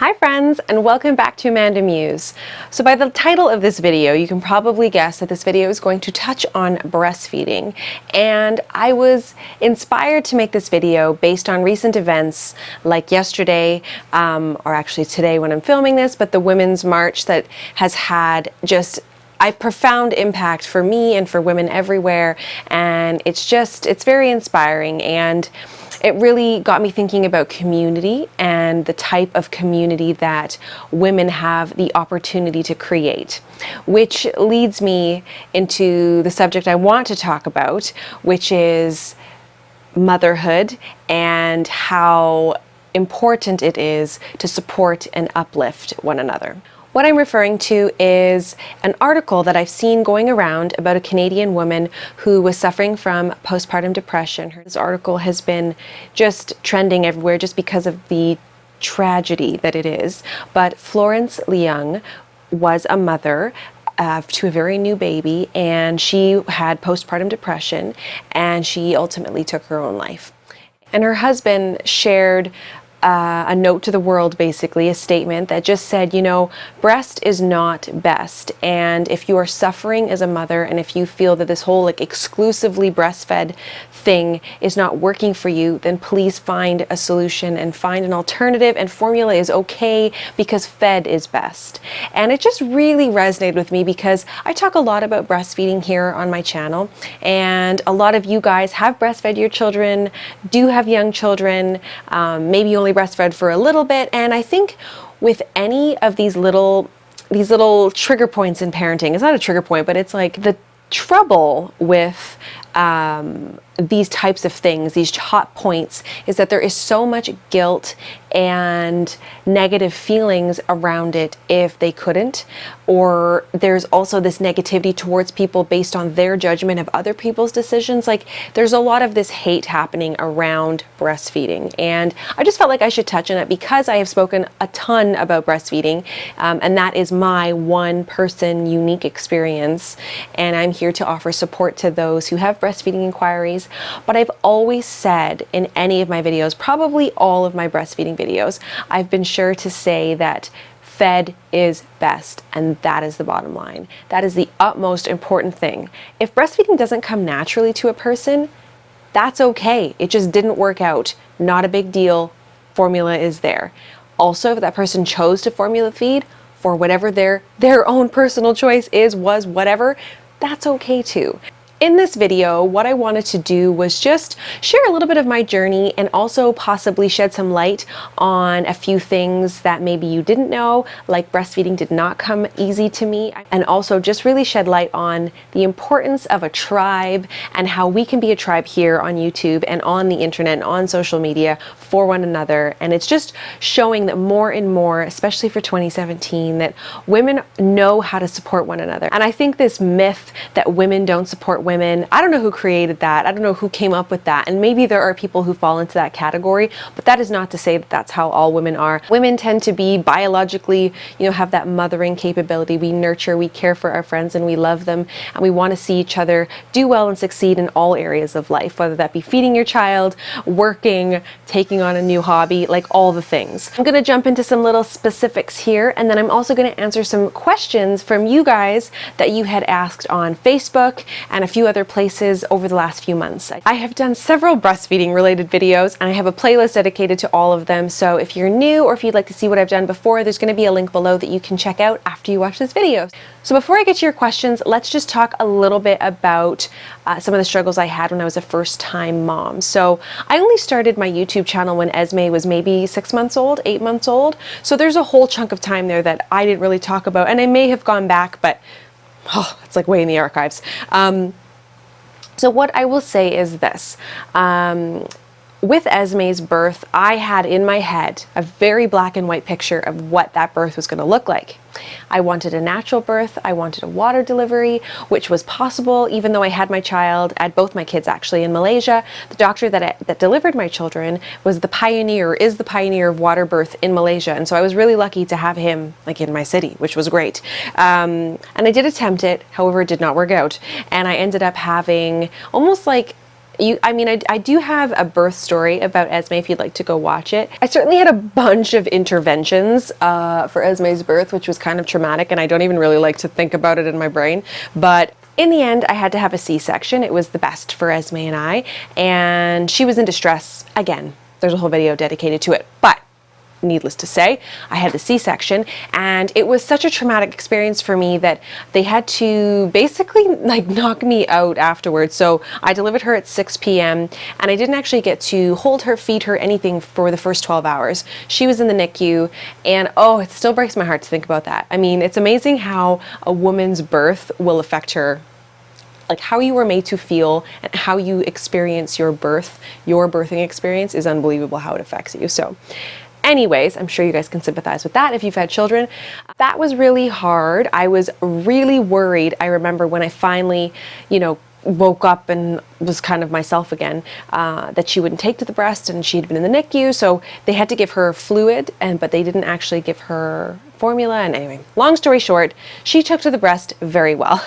Hi friends, and welcome back to AmandaMuse. So by the title of this video, you can probably guess that this video is going to touch on breastfeeding. And I was inspired to make this video based on recent events like yesterday, or actually today when I'm filming this, but the Women's March that has had just a profound impact for me and for women everywhere. And it's very inspiring, and it really got me thinking about community and the type of community that women have the opportunity to create, which leads me into the subject I want to talk about, which is motherhood and how important it is to support and uplift one another. What I'm referring to is an article that I've seen going around about a Canadian woman who was suffering from postpartum depression. This article has been just trending everywhere just because of the tragedy that it is. But Florence Leung was a mother to a very new baby, and she had postpartum depression, and she ultimately took her own life. And her husband shared a note to the world, basically, a statement that just said, you know, breast is not best. And if you are suffering as a mother, and if you feel that this whole exclusively breastfed thing is not working for you, then please find a solution and find an alternative. And formula is okay because fed is best. And it just really resonated with me because I talk a lot about breastfeeding here on my channel. And a lot of you guys have breastfed your children, do have young children, maybe only breastfed for a little bit. And I think with any of these little trigger points in parenting, it's not a trigger point, but it's like the trouble with these types of things, these hot points, is that there is so much guilt and negative feelings around it if they couldn't, or there's also this negativity towards people based on their judgment of other people's decisions. Like, there's a lot of this hate happening around breastfeeding, and I just felt like I should touch on it because I have spoken a ton about breastfeeding, and that is my one-person unique experience, and I'm here to offer support to those who have breastfeeding inquiries. But I've always said in any of my videos, probably all of my breastfeeding videos, I've been sure to say that fed is best, and that is the bottom line. That is the utmost important thing. If breastfeeding doesn't come naturally to a person, that's okay. It just didn't work out. Not a big deal. Formula is there. Also, if that person chose to formula feed for whatever their own personal choice was whatever, that's okay too. In this video, what I wanted to do was just share a little bit of my journey and also possibly shed some light on a few things that maybe you didn't know, like breastfeeding did not come easy to me, and also just really shed light on the importance of a tribe and how we can be a tribe here on YouTube and on the internet and on social media for one another. And it's just showing that more and more, especially for 2017, that women know how to support one another. And I think this myth that women don't support women, I don't know who created that. I don't know who came up with that. And maybe there are people who fall into that category, but that is not to say that that's how all women are. Women tend to be biologically, have that mothering capability. We nurture, we care for our friends, and we love them. And we want to see each other do well and succeed in all areas of life, whether that be feeding your child, working, taking on a new hobby, like all the things. I'm going to jump into some little specifics here, and then I'm also going to answer some questions from you guys that you had asked on Facebook and a few other places over the last few months. I have done several breastfeeding related videos, and I have a playlist dedicated to all of them. So if you're new or if you'd like to see what I've done before, there's going to be a link below that you can check out after you watch this video. So before I get to your questions, let's just talk a little bit about some of the struggles I had when I was a first-time mom. So I only started my YouTube channel when Esme was maybe 6 months old, 8 months old. So there's a whole chunk of time there that I didn't really talk about, and I may have gone back, but it's like way in the archives. So what I will say is this. With Esme's birth, I had in my head a very black and white picture of what that birth was going to look like. I wanted a natural birth. I wanted a water delivery, which was possible even though I had my child, I had both my kids actually, in Malaysia. The doctor that delivered my children was the pioneer, is the pioneer of water birth in Malaysia. And so I was really lucky to have him in my city, which was great. And I did attempt it, however, it did not work out. And I ended up having almost like I do have a birth story about Esme if you'd like to go watch it. I certainly had a bunch of interventions for Esme's birth, which was kind of traumatic, and I don't even really like to think about it in my brain. But in the end, I had to have a C-section. It was the best for Esme and I, and she was in distress. Again, there's a whole video dedicated to it. But needless to say, I had the C-section, and it was such a traumatic experience for me that they had to basically like knock me out afterwards. So I delivered her at 6 p.m. and I didn't actually get to hold her, feed her, anything for the first 12 hours. She was in the NICU, and oh, it still breaks my heart to think about that. I mean, it's amazing how a woman's birth will affect her, like how you were made to feel and how you experience your birth. Your birthing experience is unbelievable how it affects you. So anyways, I'm sure you guys can sympathize with that if you've had children. That was really hard. I was really worried. I remember when I finally, woke up and was kind of myself again, that she wouldn't take to the breast, and she'd been in the NICU, so they had to give her fluid, but they didn't actually give her formula. And anyway, long story short, she took to the breast very well.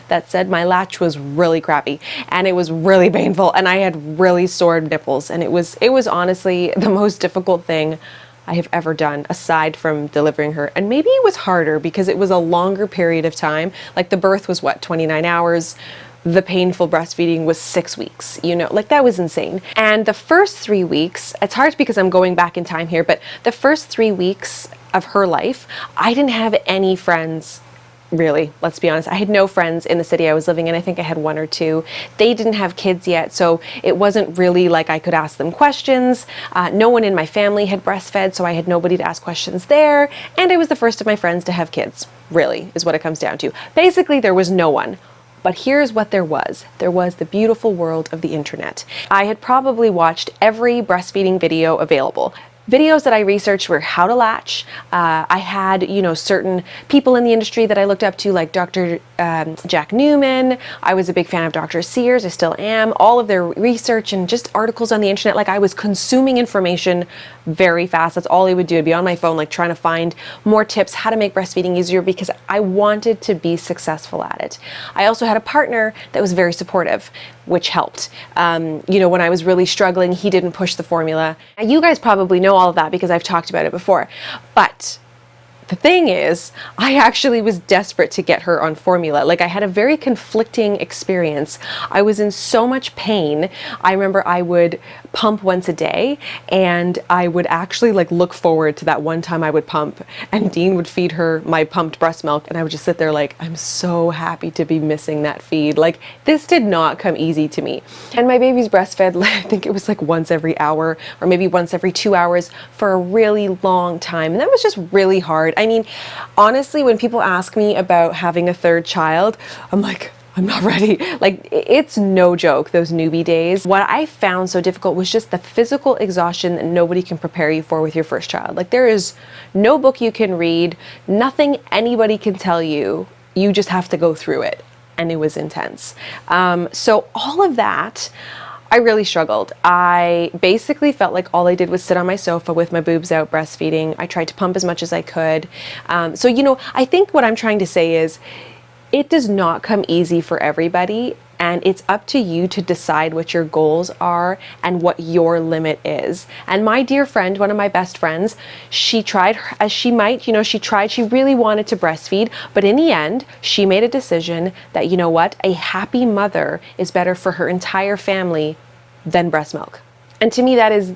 That said, my latch was really crappy and it was really painful, and I had really sore nipples, and it was honestly the most difficult thing I have ever done aside from delivering her. And maybe it was harder because it was a longer period of time. Like the birth was 29 hours. The painful breastfeeding was 6 weeks, like that was insane. And the first 3 weeks, it's hard because I'm going back in time here, but the first 3 weeks of her life, I didn't have any friends. Really, let's be honest. I had no friends in the city I was living in. I think I had one or two. They didn't have kids yet, so it wasn't really like I could ask them questions. No one in my family had breastfed, so I had nobody to ask questions there. And I was the first of my friends to have kids, really, is what it comes down to. Basically, there was no one. But here's what there was. There was the beautiful world of the internet. I had probably watched every breastfeeding video available. Videos that I researched were how to latch. I had, certain people in the industry that I looked up to, like Dr. Jack Newman. I was a big fan of Dr. Sears. I still am. All of their research and just articles on the internet. Like I was consuming information very fast. That's all I would do. I'd be on my phone, like trying to find more tips, how to make breastfeeding easier, because I wanted to be successful at it. I also had a partner that was very supportive, which helped. When I was really struggling, he didn't push the formula. Now, you guys probably know all of that because I've talked about it before. But the thing is, I actually was desperate to get her on formula. Like I had a very conflicting experience. I was in so much pain. I remember I would pump once a day, and I would actually look forward to that one time I would pump and Dean would feed her my pumped breast milk, and I would just sit there like, I'm so happy to be missing that feed. Like this did not come easy to me. And my baby's breastfed, I think it was once every hour or maybe once every 2 hours for a really long time. And that was just really hard. I mean, honestly, when people ask me about having a third child, I'm like, I'm not ready. Like, it's no joke, those newbie days. What I found so difficult was just the physical exhaustion that nobody can prepare you for with your first child. Like, there is no book you can read, nothing anybody can tell you. You just have to go through it. And it was intense. So all of that, I really struggled. I basically felt like all I did was sit on my sofa with my boobs out breastfeeding. I tried to pump as much as I could. I think what I'm trying to say is it does not come easy for everybody, and it's up to you to decide what your goals are and what your limit is. And my dear friend, one of my best friends, she tried as she might, she really wanted to breastfeed, but in the end, she made a decision that, a happy mother is better for her entire family than breast milk. And to me, that is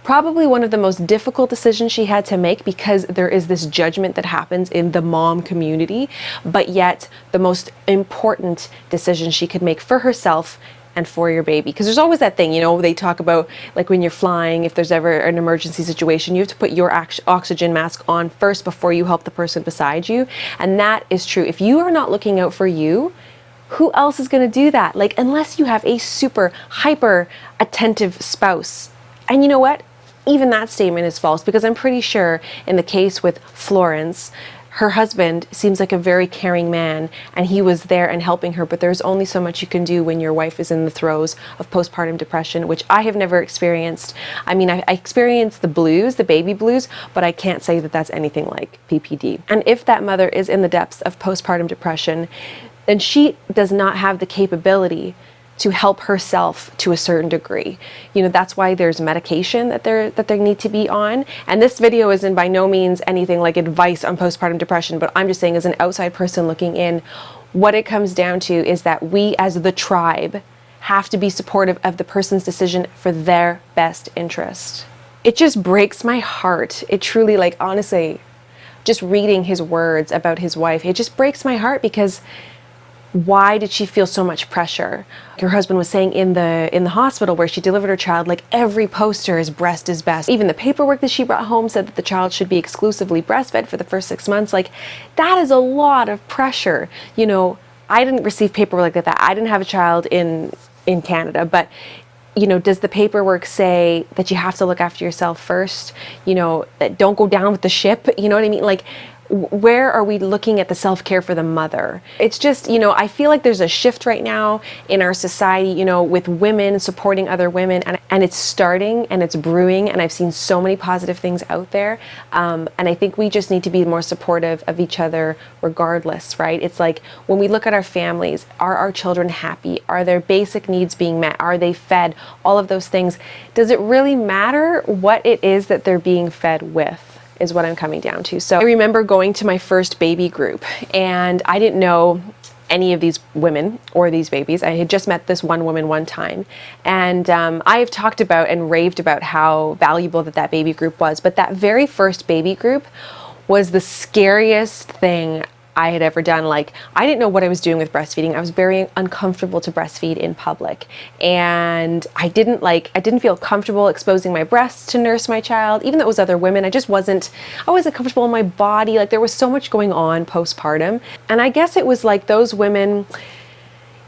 probably one of the most difficult decisions she had to make, because there is this judgment that happens in the mom community, but yet the most important decision she could make for herself and for your baby. Because there's always that thing, they talk about, like when you're flying, if there's ever an emergency situation, you have to put your oxygen mask on first before you help the person beside you. And that is true. If you are not looking out for you, who else is going to do that? Like, unless you have a super hyper attentive spouse. And you know what? Even that statement is false, because I'm pretty sure in the case with Florence, her husband seems like a very caring man, and he was there and helping her, but there's only so much you can do when your wife is in the throes of postpartum depression, which I have never experienced. I mean, I experienced the blues, the baby blues, but I can't say that that's anything like PPD. And if that mother is in the depths of postpartum depression, then she does not have the capability to help herself to a certain degree. You know, that's why there's medication that they need to be on. And this video is in by no means anything like advice on postpartum depression, but I'm just saying as an outside person looking in, what it comes down to is that we as the tribe have to be supportive of the person's decision for their best interest. It just breaks my heart. It truly, like, honestly, just reading his words about his wife, it just breaks my heart, because why did she feel so much pressure? Her husband was saying in the hospital where she delivered her child, like, every poster is breast is best. Even the paperwork that she brought home said that the child should be exclusively breastfed for the first 6 months. Like, that is a lot of pressure. You know, I didn't receive paperwork like that. I didn't have a child in Canada, but you know, does the paperwork say that you have to look after yourself first? You know, that don't go down with the ship. You know what I mean? Like, where are we looking at the self-care for the mother? It's just, you know, I feel like there's a shift right now in our society, you know, with women supporting other women, and it's starting and it's brewing, and I've seen so many positive things out there. And I think we just need to be more supportive of each other regardless, right? It's like when we look at our families, are our children happy? Are their basic needs being met? Are they fed? All of those things. Does it really matter what it is that they're being fed with? Is what I'm coming down to. So I remember going to my first baby group, and I didn't know any of these women or these babies. I had just met this one woman one time, and I have talked about and raved about how valuable that baby group was, but that very first baby group was the scariest thing I had ever done. Like, I didn't know what I was doing with breastfeeding. I was very uncomfortable to breastfeed in public. And I didn't feel comfortable exposing my breasts to nurse my child, even though it was other women. I wasn't comfortable in my body. Like, there was so much going on postpartum. And I guess it was like those women,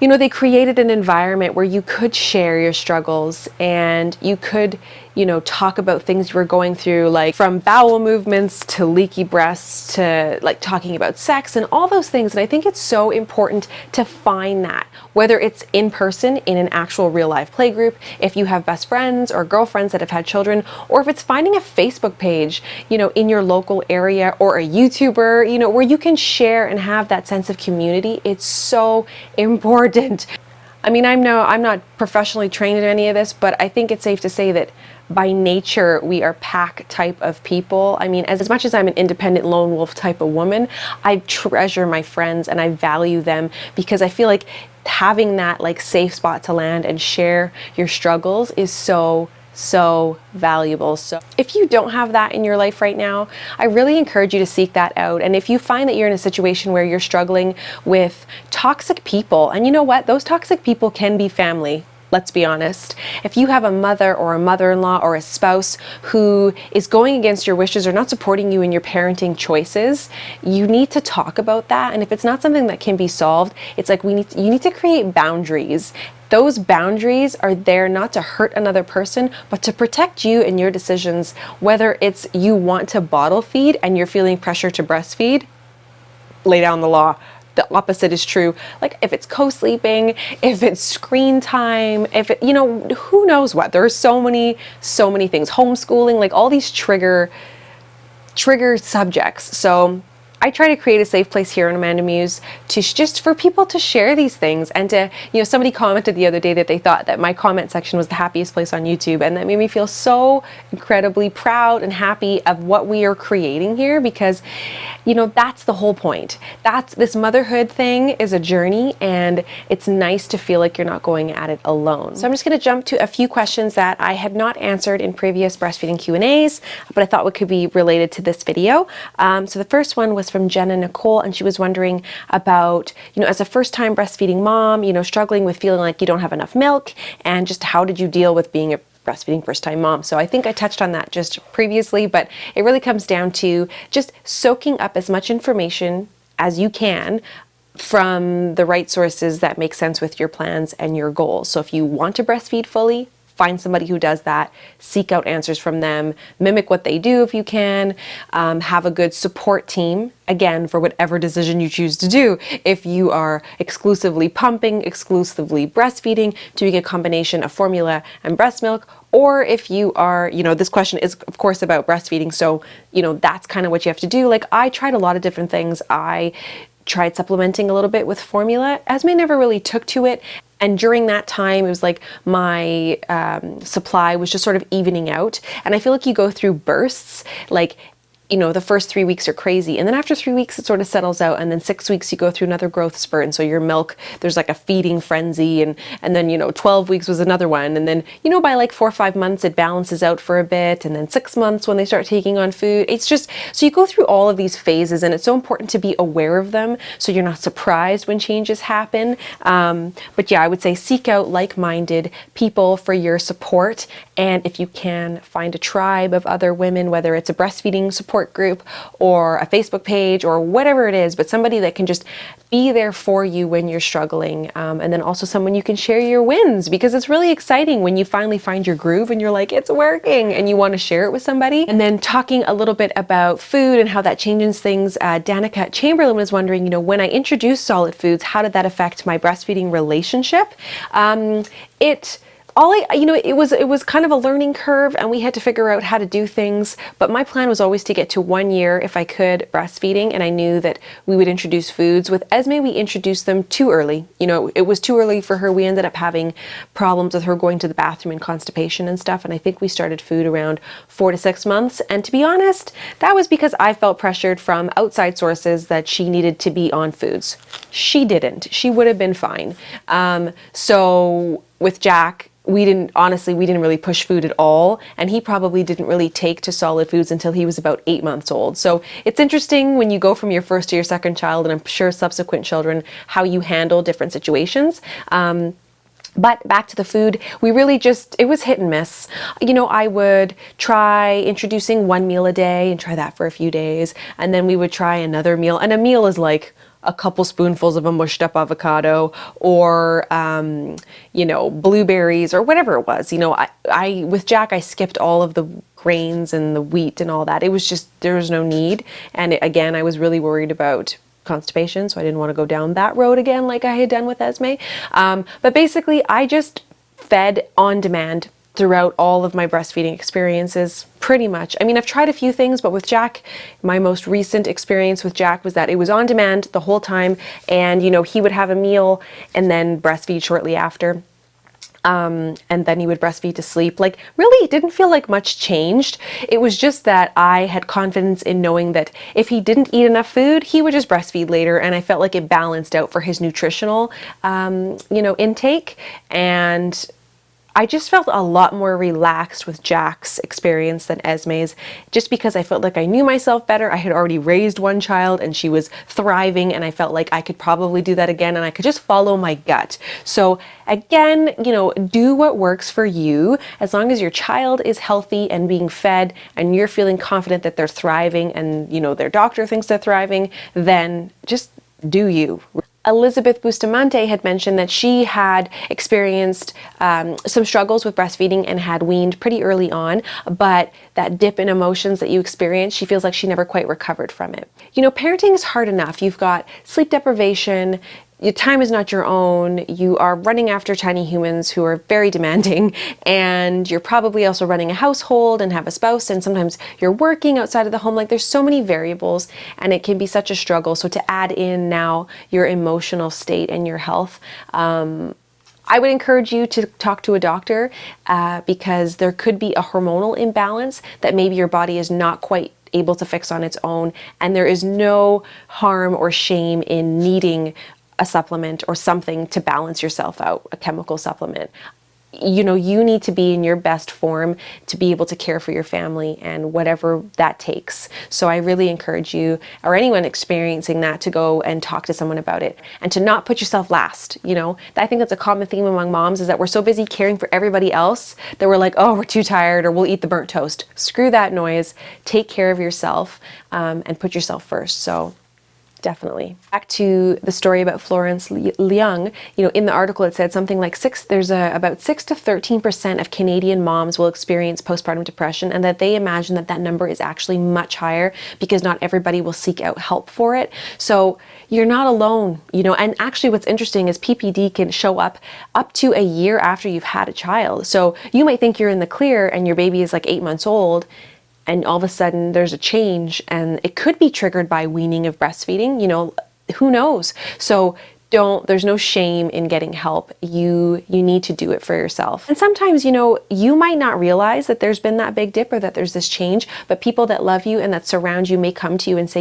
you know, they created an environment where you could share your struggles and you could, you know, talk about things you were going through, like from bowel movements to leaky breasts to like talking about sex and all those things. And I think it's so important to find that, whether it's in person in an actual real life play group, if you have best friends or girlfriends that have had children, or if it's finding a Facebook page, you know, in your local area, or a YouTuber, you know, where you can share and have that sense of community. It's so important. I mean, I'm not professionally trained in any of this, but I think it's safe to say that by nature, we are pack type of people. I mean, as much as I'm an independent lone wolf type of woman, I treasure my friends and I value them, because I feel like having that like safe spot to land and share your struggles is so valuable. So if you don't have that in your life right now, I really encourage you to seek that out. And if you find that you're in a situation where you're struggling with toxic people, and you know what, those toxic people can be family. Let's be honest. If you have a mother or a mother-in-law or a spouse who is going against your wishes or not supporting you in your parenting choices, you need to talk about that. And if it's not something that can be solved, it's like you need to create boundaries. Those boundaries are there not to hurt another person, but to protect you and your decisions. Whether it's you want to bottle feed and you're feeling pressure to breastfeed, lay down the law. The opposite is true. Like if it's co-sleeping, if it's screen time, if it, you know, who knows what. There are so many things. Homeschooling, like all these trigger subjects. So I try to create a safe place here on AmandaMuse to just for people to share these things, and to, you know, somebody commented the other day that they thought that my comment section was the happiest place on YouTube, and that made me feel so incredibly proud and happy of what we are creating here, because, you know, that's the whole point. This motherhood thing is a journey, and it's nice to feel like you're not going at it alone. So I'm just going to jump to a few questions that I had not answered in previous breastfeeding Q&As, but I thought what could be related to this video. So the first one was from Jenna Nicole, and she was wondering about, you know, as a first-time breastfeeding mom, you know, struggling with feeling like you don't have enough milk, and just how did you deal with being a breastfeeding first-time mom. So I think I touched on that just previously, but it really comes down to just soaking up as much information as you can from the right sources that make sense with your plans and your goals. So if you want to breastfeed fully, find somebody who does that, seek out answers from them, mimic what they do if you can, have a good support team, again, for whatever decision you choose to do. If you are exclusively pumping, exclusively breastfeeding, doing a combination of formula and breast milk, or if you are, you know, this question is of course about breastfeeding, so, you know, that's kind of what you have to do. Like, I tried a lot of different things. I tried supplementing a little bit with formula. Esme never really took to it. And during that time, it was like my supply was just sort of evening out. And I feel like you go through bursts, like, you know, the first 3 weeks are crazy. And then after 3 weeks, it sort of settles out. And then 6 weeks, you go through another growth spurt. And so your milk, there's like a feeding frenzy. And then, you know, 12 weeks was another one. And then, you know, by like 4 or 5 months, it balances out for a bit. And then 6 months when they start taking on food. It's just, so you go through all of these phases, and it's so important to be aware of them so you're not surprised when changes happen. But yeah, I would say seek out like-minded people for your support. And if you can, find a tribe of other women, whether it's a breastfeeding support group or a Facebook page or whatever it is, but somebody that can just be there for you when you're struggling. And then also someone you can share your wins, because it's really exciting when you finally find your groove and you're like, it's working, and you want to share it with somebody. And then talking a little bit about food and how that changes things. Danica Chamberlain was wondering, you know, when I introduced solid foods, how did that affect my breastfeeding relationship? It was kind of a learning curve, and we had to figure out how to do things. But my plan was always to get to 1 year, if I could, breastfeeding. And I knew that we would introduce foods. With Esme, we introduced them too early. You know, it was too early for her. We ended up having problems with her going to the bathroom and constipation and stuff. And I think we started food around 4 to 6 months. And to be honest, that was because I felt pressured from outside sources that she needed to be on foods. She didn't. She would have been fine. So with Jack, we didn't really push food at all. And he probably didn't really take to solid foods until he was about 8 months old. So it's interesting when you go from your first to your second child, and I'm sure subsequent children, how you handle different situations. But back to the food, we really just, it was hit and miss. You know, I would try introducing 1 meal a day and try that for a few days. And then we would try another meal. And a meal is like a couple spoonfuls of a mushed up avocado, or, you know, blueberries, or whatever it was. You know, I with Jack, I skipped all of the grains and the wheat and all that. It was just, there was no need. And again, I was really worried about constipation, so I didn't want to go down that road again like I had done with Esme. But basically, I just fed on demand throughout all of my breastfeeding experiences, pretty much. I mean, I've tried a few things, but with Jack, my most recent experience with Jack was that it was on demand the whole time. And, you know, he would have a meal and then breastfeed shortly after. And then he would breastfeed to sleep. Like, really, it didn't feel like much changed. It was just that I had confidence in knowing that if he didn't eat enough food, he would just breastfeed later. And I felt like it balanced out for his nutritional, intake. And I just felt a lot more relaxed with Jack's experience than Esme's, just because I felt like I knew myself better. I had already raised one child and she was thriving, and I felt like I could probably do that again, and I could just follow my gut. So again, you know, do what works for you. As long as your child is healthy and being fed and you're feeling confident that they're thriving and, you know, their doctor thinks they're thriving, then just do you. Elizabeth Bustamante had mentioned that she had experienced some struggles with breastfeeding and had weaned pretty early on, but that dip in emotions that you experience, she feels like she never quite recovered from it. You know, parenting is hard enough. You've got sleep deprivation, your time is not your own, you are running after tiny humans who are very demanding, and you're probably also running a household and have a spouse, and sometimes you're working outside of the home. Like, there's so many variables, and it can be such a struggle. So to add in now your emotional state and your health, I would encourage you to talk to a doctor because there could be a hormonal imbalance that maybe your body is not quite able to fix on its own, and there is no harm or shame in needing a supplement or something to balance yourself out, a chemical supplement. You know, you need to be in your best form to be able to care for your family and whatever that takes. So I really encourage you, or anyone experiencing that, to go and talk to someone about it and to not put yourself last. You know, I think that's a common theme among moms, is that we're so busy caring for everybody else that we're like, oh, we're too tired, or we'll eat the burnt toast. Screw that noise. Take care of yourself and put yourself first. So definitely. Back to the story about Florence Leung, you know, in the article it said something like about 6 to 13% of Canadian moms will experience postpartum depression, and that they imagine that that number is actually much higher because not everybody will seek out help for it. So you're not alone, you know, and actually what's interesting is PPD can show up to a year after you've had a child. So you might think you're in the clear and your baby is like 8 months old, and all of a sudden there's a change, and it could be triggered by weaning of breastfeeding, you know, who knows? So there's no shame in getting help. You need to do it for yourself. And sometimes, you might not realize that there's been that big dip or that there's this change, but people that love you and that surround you may come to you and say,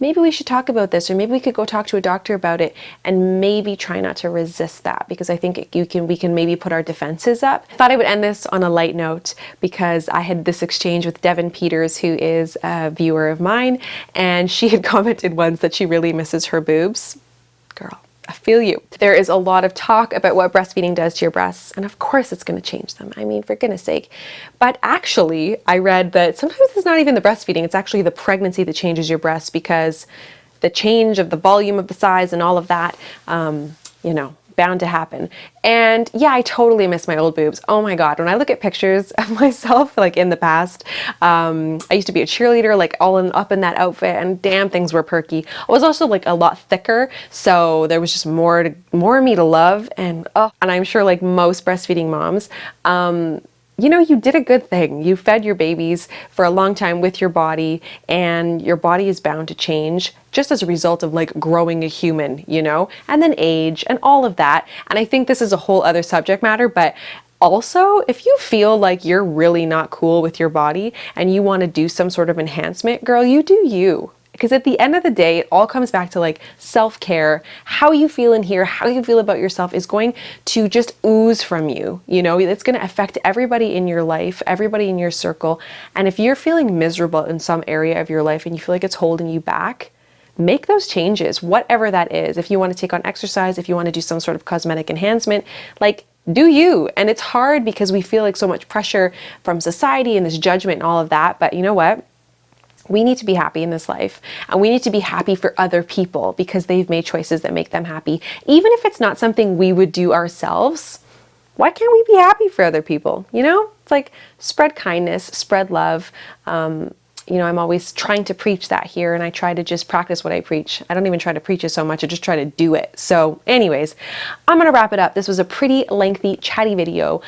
maybe we should talk about this, or maybe we could go talk to a doctor about it, and maybe try not to resist that, because I think we can maybe put our defenses up. I thought I would end this on a light note because I had this exchange with Devin Peters, who is a viewer of mine, and she had commented once that she really misses her boobs. Girl, I feel you. There is a lot of talk about what breastfeeding does to your breasts, and of course it's going to change them. I mean, for goodness sake. But actually, I read that sometimes it's not even the breastfeeding, it's actually the pregnancy that changes your breasts, because the change of the volume of the size and all of that, bound to happen. And yeah, I totally miss my old boobs. Oh my God, when I look at pictures of myself, like in the past, I used to be a cheerleader, like up in that outfit, and damn, things were perky. I was also like a lot thicker, so there was just more of me to love, and I'm sure like most breastfeeding moms, you did a good thing. You fed your babies for a long time with your body, and your body is bound to change just as a result of like growing a human, and then age and all of that. And I think this is a whole other subject matter, but also, if you feel like you're really not cool with your body and you want to do some sort of enhancement, girl, you do you. Because at the end of the day, it all comes back to like self-care. How you feel in here, how you feel about yourself is going to just ooze from you. It's going to affect everybody in your life, everybody in your circle. And if you're feeling miserable in some area of your life and you feel like it's holding you back, make those changes, whatever that is. If you want to take on exercise, if you want to do some sort of cosmetic enhancement, like, do you. And it's hard because we feel like so much pressure from society and this judgment and all of that. But you know what? We need to be happy in this life, and we need to be happy for other people because they've made choices that make them happy. Even if it's not something we would do ourselves, why can't we be happy for other people? It's like spread kindness, spread love. I'm always trying to preach that here, and I try to just practice what I preach. I don't even try to preach it so much, I just try to do it. So anyways, I'm gonna wrap it up. This was a pretty lengthy, chatty video.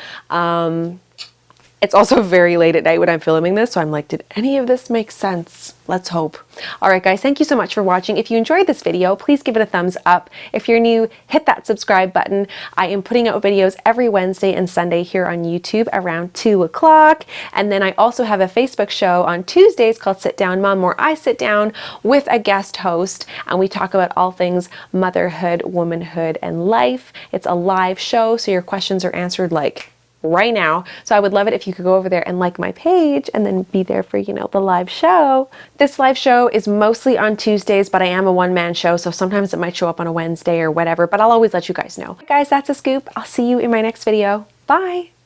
It's also very late at night when I'm filming this, so I'm like, did any of this make sense? Let's hope. All right, guys, thank you so much for watching. If you enjoyed this video, please give it a thumbs up. If you're new, hit that subscribe button. I am putting out videos every Wednesday and Sunday here on YouTube around 2 o'clock. And then I also have a Facebook show on Tuesdays called Sit Down Mom, where I sit down with a guest host and we talk about all things motherhood, womanhood, and life. It's a live show, so your questions are answered like right now. So I would love it if you could go over there and like my page and then be there for, the live show. This live show is mostly on Tuesdays, but I am a one-man show, so sometimes it might show up on a Wednesday or whatever, but I'll always let you guys know. Guys, that's a scoop. I'll see you in my next video. Bye.